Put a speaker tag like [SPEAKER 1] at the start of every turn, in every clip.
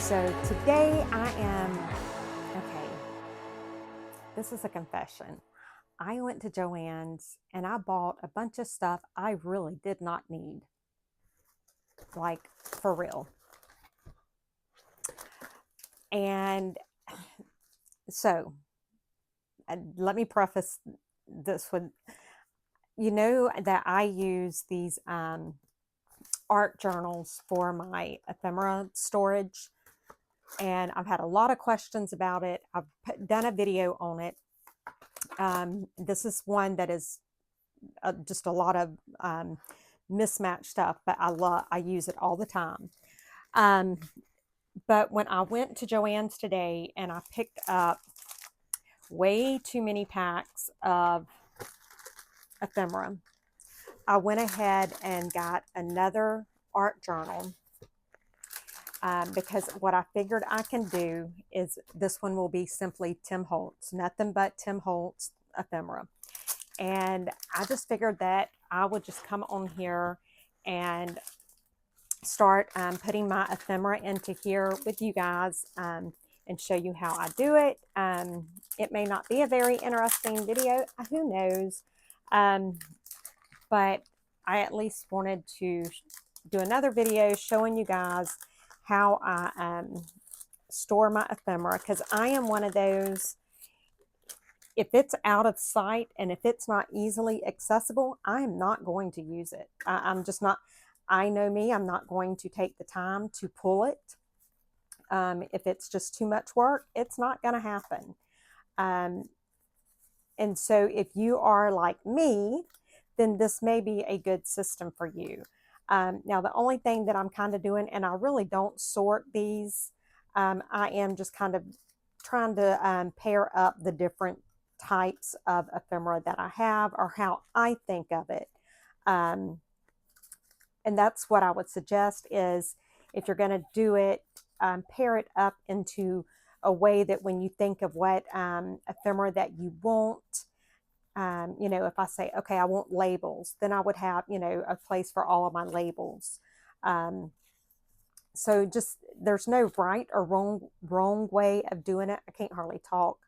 [SPEAKER 1] So today okay, this is a confession. I went to Joann's and I bought a bunch of stuff I really did not need. Like, for real. And so, let me preface this with, you know that I use these art journals for my ephemera storage. And I've had a lot of questions about it. I've done a video on it. This is one that is just a lot of mismatched stuff, but I use it all the time. But when I went to Joann's today and I picked up way too many packs of ephemera, I went ahead and got another art journal because what I figured I can do is this one will be simply Tim Holtz, nothing but Tim Holtz ephemera. And I just figured that I would just come on here and start putting my ephemera into here with you guys and show you how I do it. It may not be a very interesting video, who knows, but I at least wanted to do another video showing you guys how I store my ephemera, because I am one of those, if it's out of sight and if it's not easily accessible, I am not going to use it. I'm just not, I know me, I'm not going to take the time to pull it. If it's just too much work, it's not going to happen. And so if you are like me, then this may be a good system for you. Now, the only thing that I'm kind of doing, and I really don't sort these, I am just kind of trying to pair up the different types of ephemera that I have, or how I think of it. And that's what I would suggest is, if you're going to do it, pair it up into a way that when you think of what ephemera that you want, you know, if I say, okay, I want labels, then I would have, you know, a place for all of my labels. So just, there's no right or wrong way of doing it. I can't hardly talk.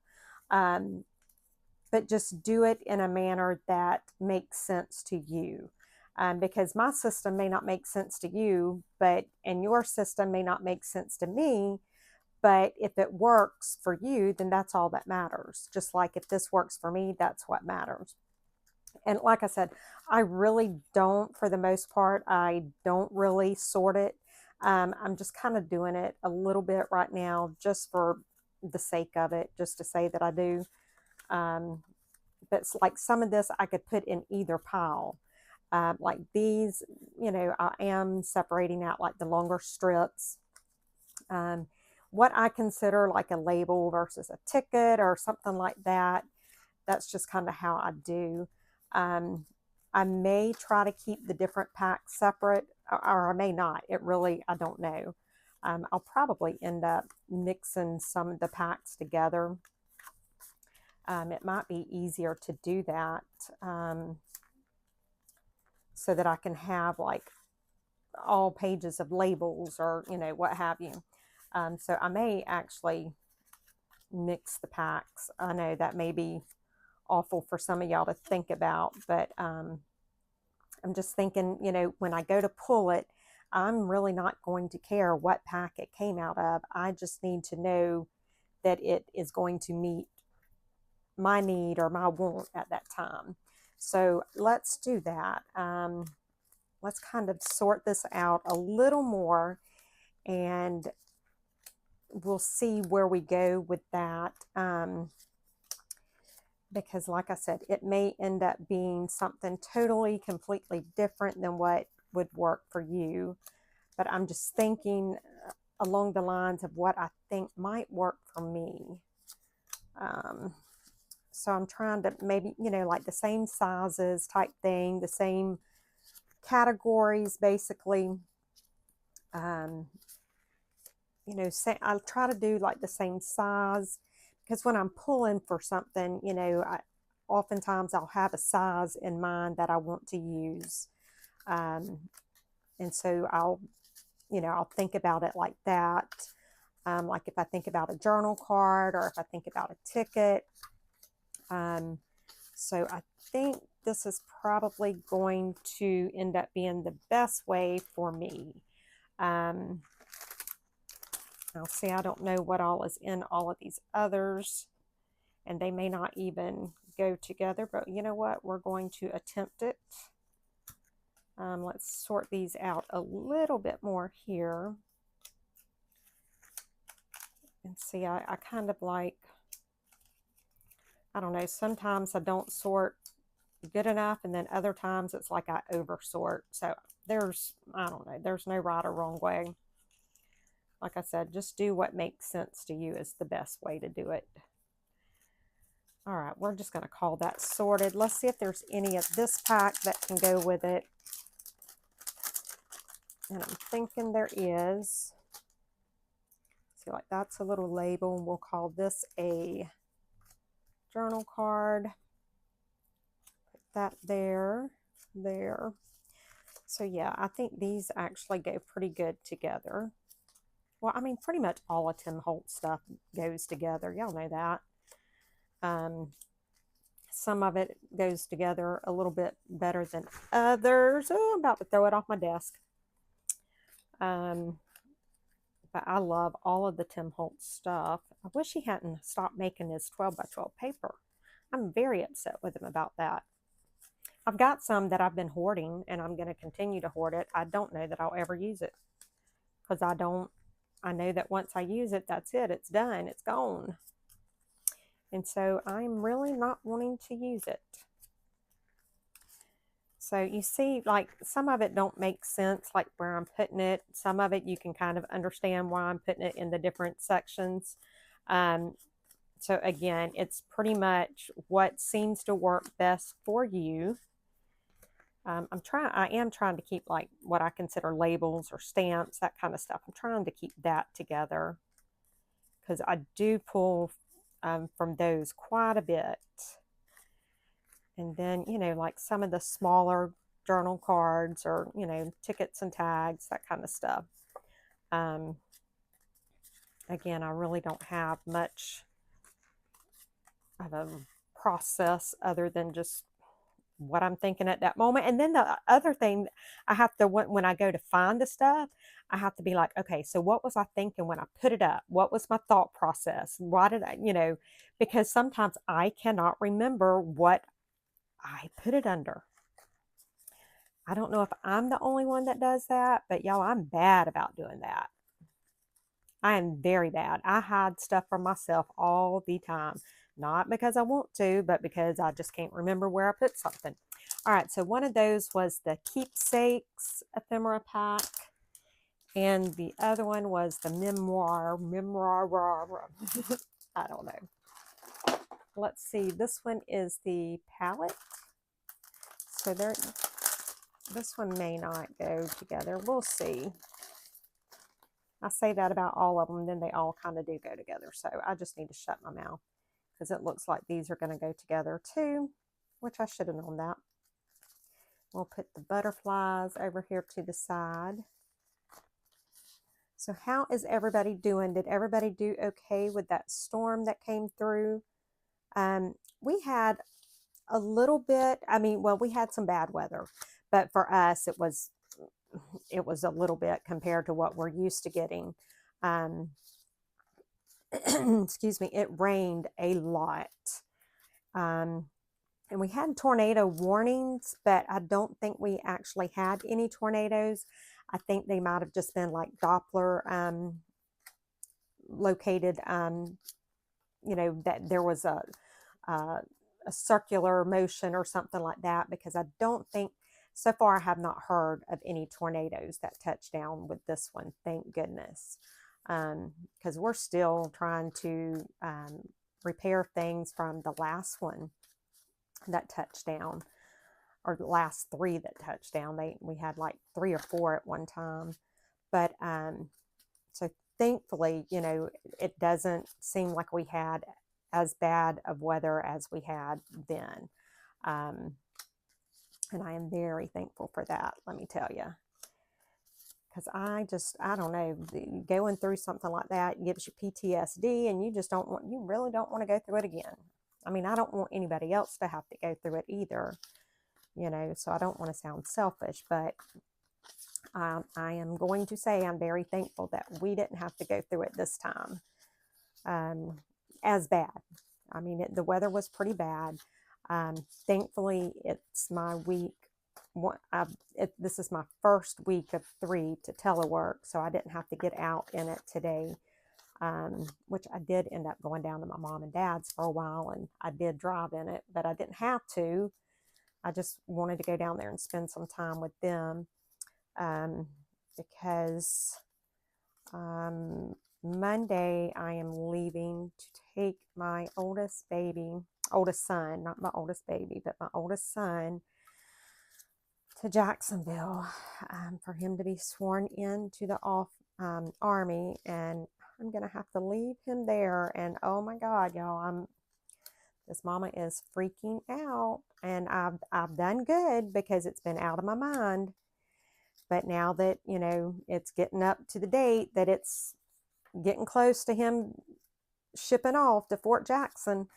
[SPEAKER 1] But just do it in a manner that makes sense to you. Because my system may not make sense to you, and your system may not make sense to me, but if it works for you, then that's all that matters. Just like if this works for me, that's what matters. And like I said, I really don't, for the most part, I don't really sort it. I'm just kind of doing it a little bit right now, just for the sake of it, just to say that I do. But it's like some of this I could put in either pile. Like these, you know, I am separating out like the longer strips. What I consider like a label versus a ticket or something like that. That's just kind of how I do. I may try to keep the different packs separate, or I may not. It really, I don't know. I'll probably end up mixing some of the packs together. It might be easier to do that so that I can have like all pages of labels, or, you know, what have you. So I may actually mix the packs. I know that may be awful for some of y'all to think about, but I'm just thinking, you know, when I go to pull it, I'm really not going to care what pack it came out of. I just need to know that it is going to meet my need or my want at that time. So let's do that. Let's kind of sort this out a little more, and we'll see where we go with that. Because like I said, it may end up being something totally, completely different than what would work for you. But I'm just thinking along the lines of what I think might work for me. So I'm trying to maybe, you know, like the same sizes type thing, the same categories, basically. You know, I'll try to do like the same size, because when I'm pulling for something, you know, oftentimes I'll have a size in mind that I want to use. And so I'll, you know, I'll think about it like that. like if I think about a journal card or if I think about a ticket. So I think this is probably going to end up being the best way for me. Now see, I don't know what all is in all of these others, and they may not even go together, but you know what? We're going to attempt it. Let's sort these out a little bit more here. And see, I kind of like, I don't know, sometimes I don't sort good enough, and then other times it's like I oversort. So there's, I don't know, there's no right or wrong way. Like I said, just do what makes sense to you is the best way to do it. All right, we're just going to call that sorted. Let's see if there's any of this pack that can go with it. And I'm thinking there is. See, like that's a little label. We'll call this a journal card. Put that there. So yeah, I think these actually go pretty good together. Well, I mean, pretty much all of Tim Holtz stuff goes together. Y'all know that. Some of it goes together a little bit better than others. Oh, I'm about to throw it off my desk. But I love all of the Tim Holtz stuff. I wish he hadn't stopped making his 12 by 12 paper. I'm very upset with him about that. I've got some that I've been hoarding, and I'm going to continue to hoard it. I don't know that I'll ever use it, because I know that once I use it, that's it. It's done. It's gone. And so I'm really not wanting to use it. So you see, like some of it don't make sense, like where I'm putting it. Some of it you can kind of understand why I'm putting it in the different sections. So again, it's pretty much what seems to work best for you. I am trying to keep like what I consider labels or stamps, that kind of stuff. I'm trying to keep that together because I do pull from those quite a bit. And then, you know, like some of the smaller journal cards or, you know, tickets and tags, that kind of stuff. Again, I really don't have much of a process other than just what I'm thinking at that moment. And then the other thing, I have to, when I go to find the stuff, I have to be like, okay, so what was I thinking when I put it up? What was my thought process? Why did I, you know, because sometimes I cannot remember what I put it under. I don't know if I'm the only one that does that, but y'all, I'm bad about doing that. I am very bad. I hide stuff from myself all the time. Not because I want to, but because I just can't remember where I put something. All right, so one of those was the Keepsakes Ephemera pack. And the other one was the Memoir. I don't know. Let's see. This one is the palette. So this one may not go together. We'll see. I say that about all of them, then they all kind of do go together. So I just need to shut my mouth because it looks like these are going to go together too, which I should have known that. We'll put the butterflies over here to the side. So how is everybody doing? Did everybody do okay with that storm that came through? We had a little bit, I mean, well, we had some bad weather, but for us, it was a little bit compared to what we're used to getting. Excuse me, it rained a lot. And we had tornado warnings, but I don't think we actually had any tornadoes. I think they might have just been like Doppler located, you know, that there was a circular motion or something like that, because I don't think, so far I have not heard of any tornadoes that touched down with this one, thank goodness. Because we're still trying to repair things from the last one that touched down, or the last three that touched down. We had like 3 or 4 at one time. But so thankfully, you know, it doesn't seem like we had as bad of weather as we had then. And I am very thankful for that, let me tell you. because I don't know, going through something like that gives you PTSD, and you really don't want to go through it again. I mean, I don't want anybody else to have to go through it either, so I don't want to sound selfish, but I am going to say I'm very thankful that we didn't have to go through it this time as bad. I mean, the weather was pretty bad. Thankfully, it's my week. This is my first week of 3 to telework, so I didn't have to get out in it today, which I did end up going down to my mom and dad's for a while, and I did drive in it, but I didn't have to. I just wanted to go down there and spend some time with them because Monday I am leaving to take my oldest son, not my oldest baby, but my oldest son, to Jacksonville for him to be sworn into the Army, and I'm going to have to leave him there, and oh my God, y'all, this mama is freaking out, and I've done good because it's been out of my mind, but now that, it's getting up to the date that it's getting close to him shipping off to Fort Jackson,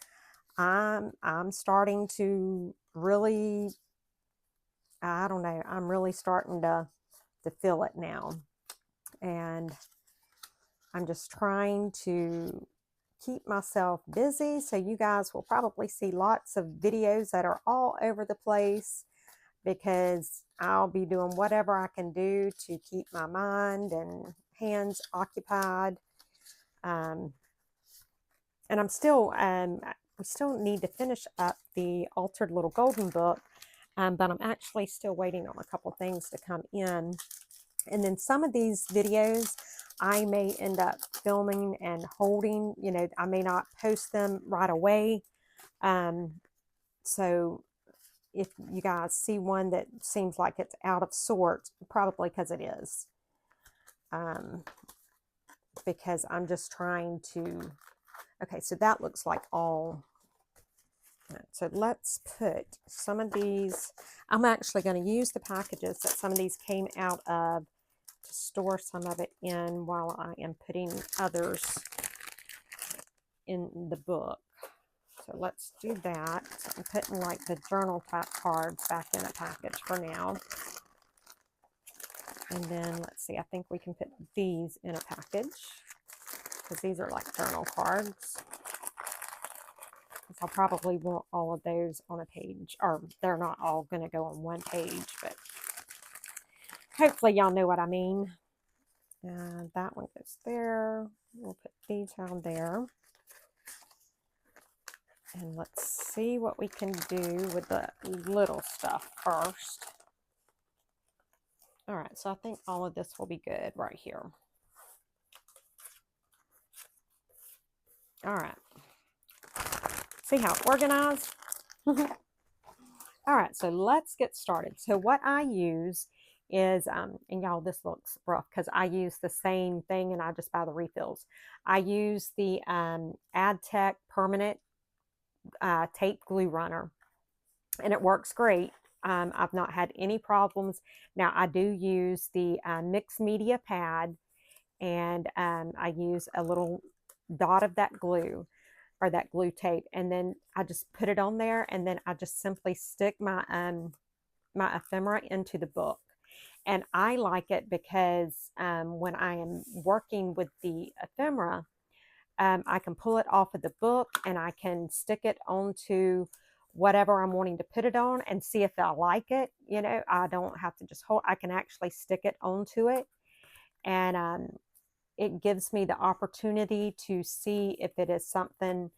[SPEAKER 1] I'm starting to really, I don't know, I'm really starting to feel it now. And I'm just trying to keep myself busy. So you guys will probably see lots of videos that are all over the place, because I'll be doing whatever I can do to keep my mind and hands occupied. And I'm still, we still need to finish up the Altered Little Golden book, but I'm actually still waiting on a couple things to come in. And then some of these videos I may end up filming and holding, I may not post them right away. So if you guys see one that seems like it's out of sorts, probably because it is. Because I'm just trying to, okay, so that looks like all. So let's put some of these, I'm actually going to use the packages that some of these came out of to store some of it in while I am putting others in the book. So let's do that. So I'm putting like the journal type cards back in a package for now. And then let's see, I think we can put these in a package, because these are like journal cards. I'll probably want all of those on a page, or they're not all going to go on one page, but hopefully y'all know what I mean. And that one goes there. We'll put these down there. And let's see what we can do with the little stuff first. All right, so I think all of this will be good right here. All right. See how organized? All right, so let's get started. So what I use is, and y'all, this looks rough because I use the same thing and I just buy the refills. I use the AdTech Permanent Tape Glue Runner, and it works great. I've not had any problems. Now, I do use the mixed media pad, and I use a little dot of that glue, or that glue tape, and then I just put it on there, and then I just simply stick my my ephemera into the book. And I like it because when I am working with the ephemera, I can pull it off of the book and I can stick it onto whatever I'm wanting to put it on and see if I like it. I don't have to just hold, I can actually stick it onto it. And it gives me the opportunity to see if it is something,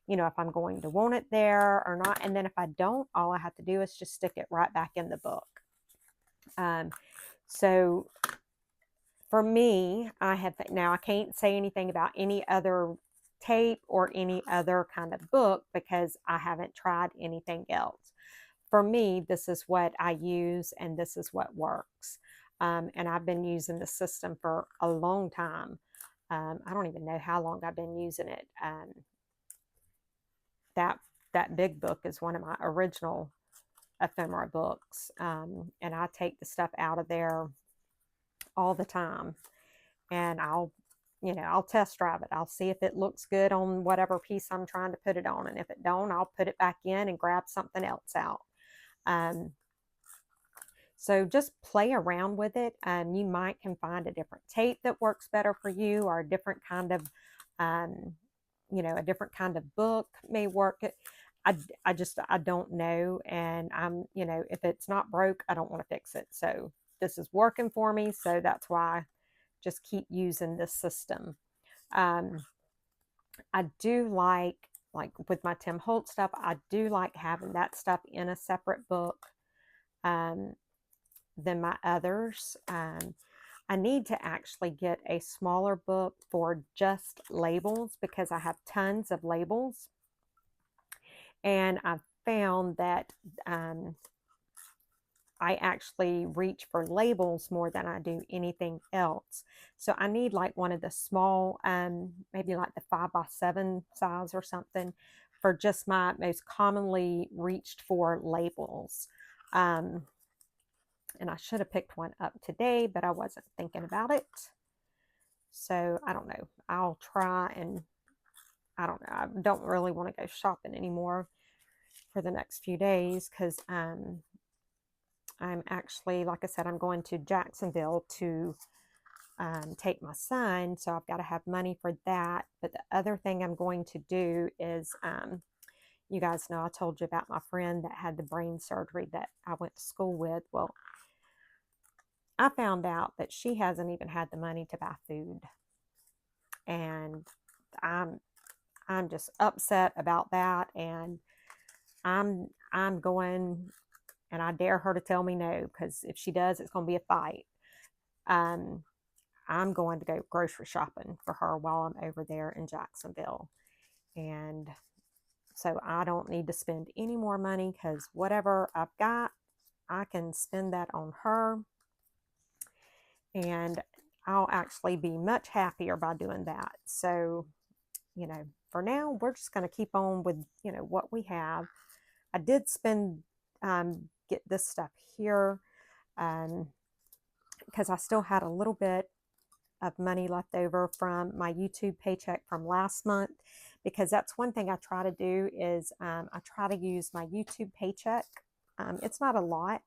[SPEAKER 1] if I'm going to want it there or not. And then if I don't, all I have to do is just stick it right back in the book. So for me, now I can't say anything about any other tape or any other kind of book because I haven't tried anything else. For me, this is what I use and this is what works. And I've been using the system for a long time. I don't even know how long I've been using it. That big book is one of my original ephemera books. And I take the stuff out of there all the time. And I'll test drive it. I'll see if it looks good on whatever piece I'm trying to put it on. And if it don't, I'll put it back in and grab something else out. So just play around with it. You might can find a different tape that works better for you, or a different kind of, a different kind of book may work. I don't know. And if it's not broke, I don't want to fix it. So this is working for me. So that's why I just keep using this system. I do like with my Tim Holtz stuff, I do like having that stuff in a separate book than my others. I need to actually get a smaller book for just labels, because I have tons of labels. And I've found that I actually reach for labels more than I do anything else. So I need like one of the small, maybe like the 5x7 size or something, for just my most commonly reached for labels. And I should have picked one up today, but I wasn't thinking about it. So I don't know. I'll try, and I don't know. I don't really want to go shopping anymore for the next few days, because I'm actually, like I said, I'm going to Jacksonville to take my son. So I've got to have money for that. But the other thing I'm going to do is, you guys know I told you about my friend that had the brain surgery that I went to school with. Well, I found out that she hasn't even had the money to buy food. And I'm just upset about that. And I'm going, and I dare her to tell me no, because if she does, it's going to be a fight. I'm going to go grocery shopping for her while I'm over there in Jacksonville. And so I don't need to spend any more money, because whatever I've got, I can spend that on her. And I'll actually be much happier by doing that. So, for now, we're just going to keep on with, what we have. I did get this stuff here, because I still had a little bit of money left over from my YouTube paycheck from last month, because that's one thing I try to do is I try to use my YouTube paycheck. It's not a lot,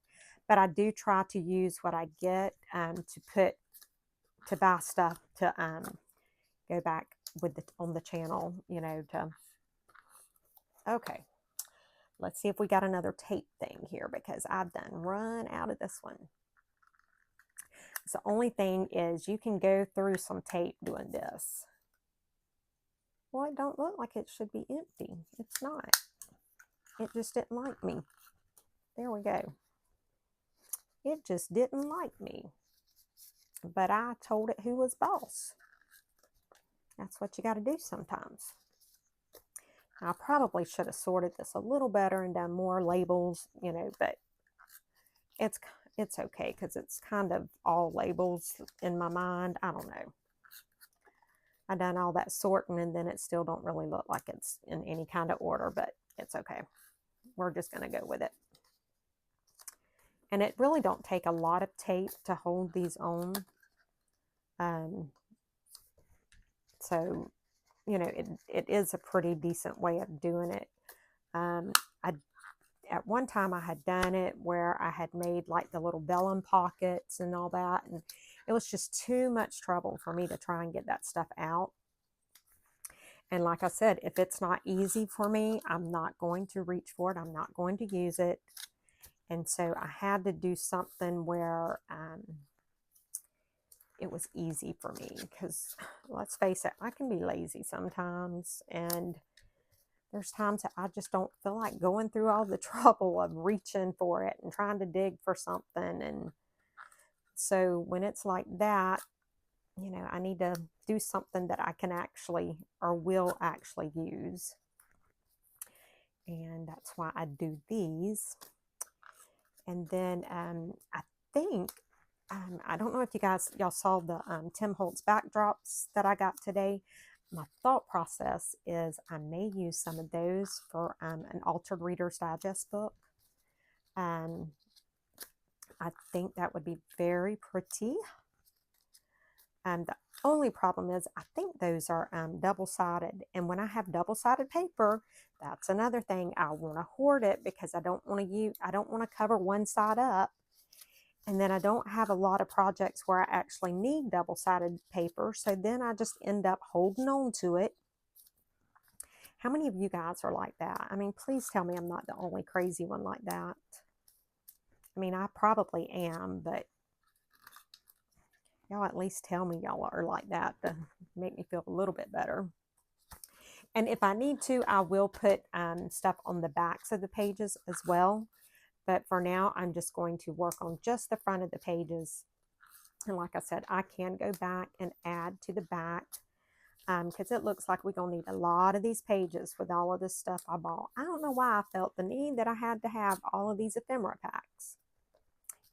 [SPEAKER 1] but I do try to use what I get to buy stuff to go back on the channel, okay. Let's see if we got another tape thing here, because I've done run out of this one. So the only thing is you can go through some tape doing this. Well, it don't look like it should be empty. It's not. It just didn't like me. There we go. It just didn't like me. But I told it who was boss. That's what you got to do sometimes. I probably should have sorted this a little better and done more labels, but it's okay, because it's kind of all labels in my mind. I don't know. I done all that sorting, and then it still don't really look like it's in any kind of order, but it's okay. We're just going to go with it. And it really don't take a lot of tape to hold these on. So, it is a pretty decent way of doing it. At one time I had done it where I had made like the little vellum pockets and all that, and it was just too much trouble for me to try and get that stuff out. And like I said, if it's not easy for me, I'm not going to reach for it. I'm not going to use it. And so I had to do something where it was easy for me, because let's face it, I can be lazy sometimes, and there's times that I just don't feel like going through all the trouble of reaching for it and trying to dig for something. And so when it's like that, I need to do something that I can actually, or will actually use. And that's why I do these. And then I think, I don't know if y'all saw the Tim Holtz backdrops that I got today. My thought process is I may use some of those for an Altered Reader's Digest book. I think that would be very pretty. The only problem is I think those are double-sided. And when I have double-sided paper, that's another thing. I want to hoard it because I don't want to cover one side up. And then I don't have a lot of projects where I actually need double-sided paper. So then I just end up holding on to it. How many of you guys are like that? I mean, please tell me I'm not the only crazy one like that. I mean, I probably am, but y'all at least tell me y'all are like that to make me feel a little bit better. And if I need to, I will put stuff on the backs of the pages as well. But for now, I'm just going to work on just the front of the pages. And like I said, I can go back and add to the back because it looks like we're going to need a lot of these pages with all of this stuff I bought. I don't know why I felt the need that I had to have all of these ephemera packs,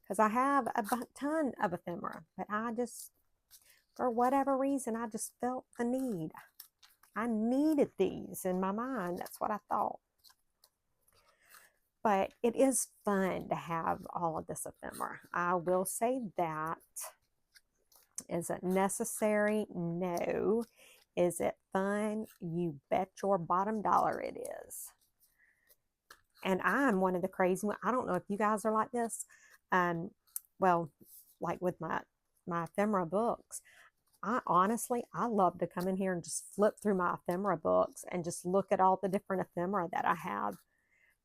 [SPEAKER 1] because I have a ton of ephemera, but I just, for whatever reason, I just felt the need. I needed these in my mind. That's what I thought. But it is fun to have all of this ephemera. I will say that. Is it necessary? No. Is it fun? You bet your bottom dollar it is. And I'm one of the crazy ones. I don't know if you guys are like this. Well, like with my ephemera books, I love to come in here and just flip through my ephemera books and just look at all the different ephemera that I have.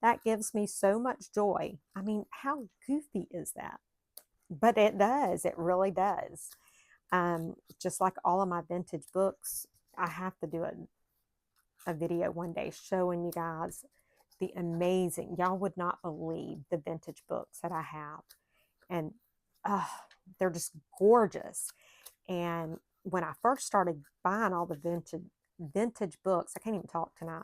[SPEAKER 1] That gives me so much joy. I mean, how goofy is that? But it does. It really does. Just like all of my vintage books, I have to do a video one day showing you guys the amazing, y'all would not believe the vintage books that I have. And they're just gorgeous. And when I first started buying all the vintage books, I can't even talk tonight.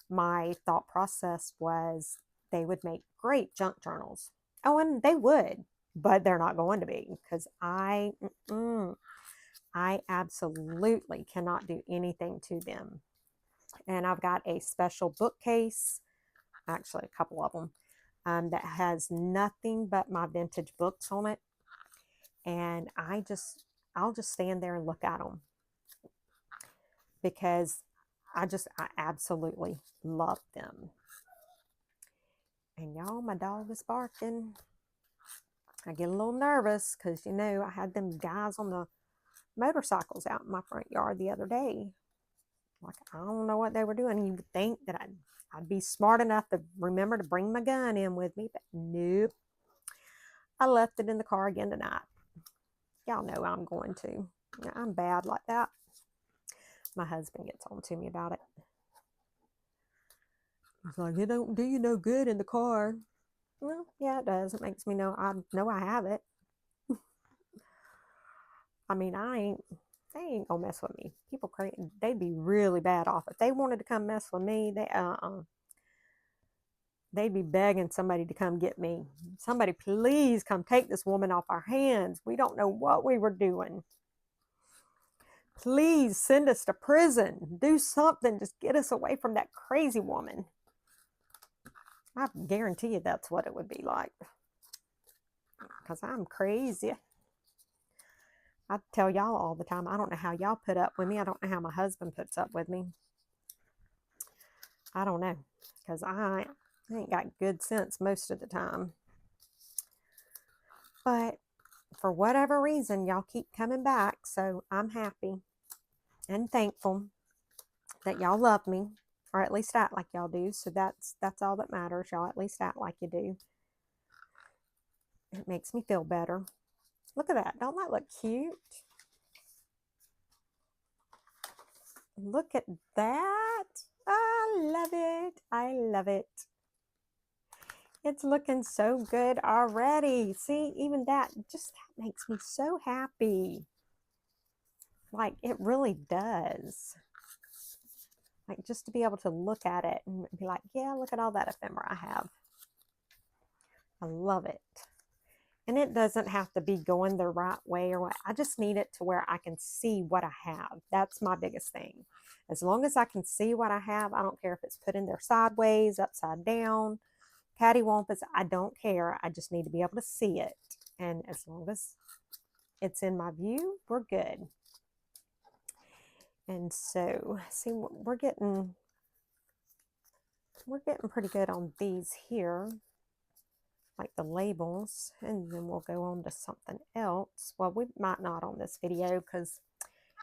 [SPEAKER 1] My thought process was they would make great junk journals. Oh, and they would, but they're not going to be, because I absolutely cannot do anything to them. And I've got a special bookcase, actually a couple of them, that has nothing but my vintage books on it. And I'll just stand there and look at them because I absolutely love them. And y'all, my dog is barking. I get a little nervous because, you know, I had them guys on the motorcycles out in my front yard the other day. Like, I don't know what they were doing. You would think that I'd be smart enough to remember to bring my gun in with me, but nope. I left it in the car again tonight. Y'all know I'm going to. I'm bad like that. My husband gets on to me about it. He's like, it don't do you no good in the car. Well, yeah, it does. It makes me know I have it. I mean, they ain't gonna mess with me. People crazy. They'd be really bad off if they wanted to come mess with me. They'd be begging somebody to come get me. Somebody, please come take this woman off our hands. We don't know what we were doing. Please send us to prison. Do something. Just get us away from that crazy woman. I guarantee you that's what it would be like. Because I'm crazy. I tell y'all all the time, I don't know how y'all put up with me. I don't know how my husband puts up with me. I don't know. Because I ain't got good sense most of the time. But for whatever reason, y'all keep coming back. So I'm happy and thankful that y'all love me, or at least act like y'all do. So that's all that matters. Y'all at least act like you do. It makes me feel better. Look at that. Don't that look cute? Look at that. I love it. I love it. It's looking so good already. See, even that makes me so happy. Like, it really does. Like, just to be able to look at it and be like, yeah, look at all that ephemera I have. I love it. And it doesn't have to be going the right way or what. I just need it to where I can see what I have. That's my biggest thing. As long as I can see what I have, I don't care if it's put in there sideways, upside down, cattywampus, I don't care. I just need to be able to see it. And as long as it's in my view, we're good. And so, see, we're getting pretty good on these here, like the labels, and then we'll go on to something else. Well, we might not on this video because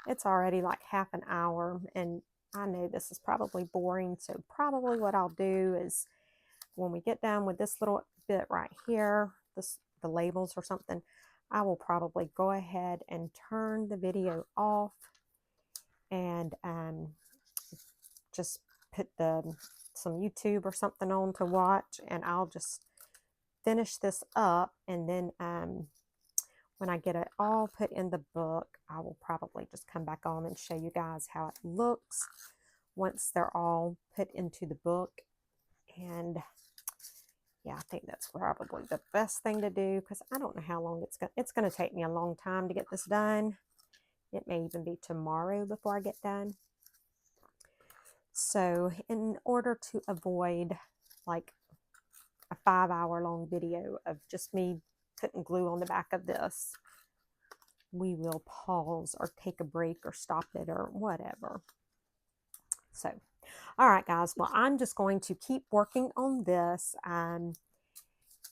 [SPEAKER 1] it's already like half an hour, and I know this is probably boring, so probably what I'll do is when we get done with this little bit right here, the labels or something, I will probably go ahead and turn the video off and just put some YouTube or something on to watch, and I'll just finish this up, and then when I get it all put in the book, I will probably just come back on and show you guys how it looks once they're all put into the book. And yeah, I think that's probably the best thing to do, because I don't know how long it's going to take me a long time to get this done. It may even be tomorrow before I get done. So in order to avoid like a 5-hour-long video of just me putting glue on the back of this, we will pause or take a break or stop it or whatever. So, all right, guys. Well, I'm just going to keep working on this, and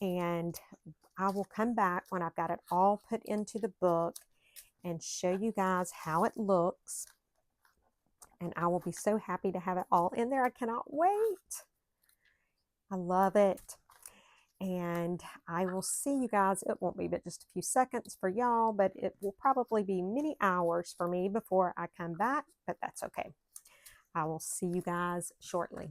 [SPEAKER 1] I will come back when I've got it all put into the book and show you guys how it looks. And I will be so happy to have it all in there. I cannot wait. I love it. And I will see you guys. It won't be but just a few seconds for y'all, but it will probably be many hours for me before I come back, but that's okay. I will see you guys shortly.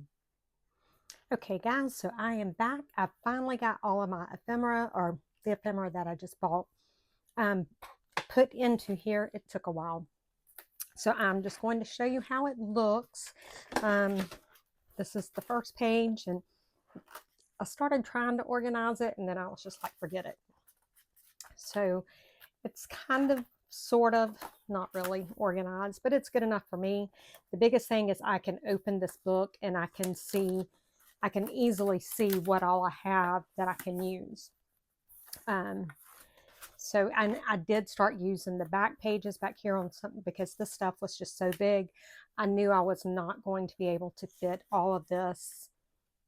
[SPEAKER 1] Okay, guys, so I am back. I finally got all of my ephemera, or the ephemera that I just bought, put into here. It took a while. So I'm just going to show you how it looks. This is the first page, and I started trying to organize it, and then I was just like, forget it. So it's kind of, sort of, not really organized, but it's good enough for me. The biggest thing is I can open this book and I can easily see what all I have that I can use. So I did start using the back pages back here on something, because this stuff was just so big. I knew I was not going to be able to fit all of this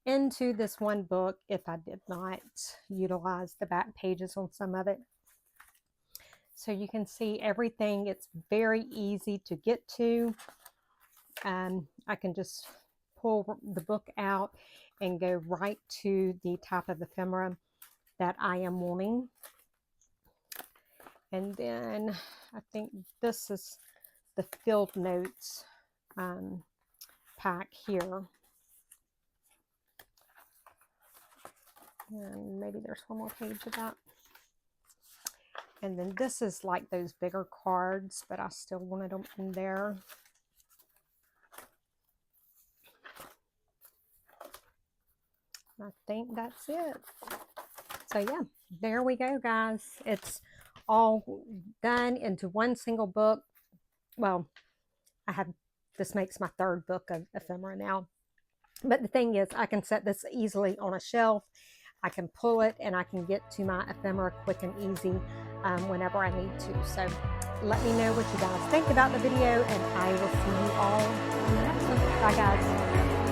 [SPEAKER 1] into this one book if I did not utilize the back pages on some of it. So you can see everything. It's very easy to get to. I can just pull the book out and go right to the type of ephemera that I am wanting. And then I think this is the field notes pack here. And maybe there's one more page of that. And then this is like those bigger cards, but I still wanted them in there. I think that's it. So yeah, there we go, guys. It's all done into one single book. Well, this makes my third book of ephemera now. But the thing is, I can set this easily on a shelf. I can pull it and I can get to my ephemera quick and easy whenever I need to. So let me know what you guys think about the video, and I will see you all in the next one. Bye, guys.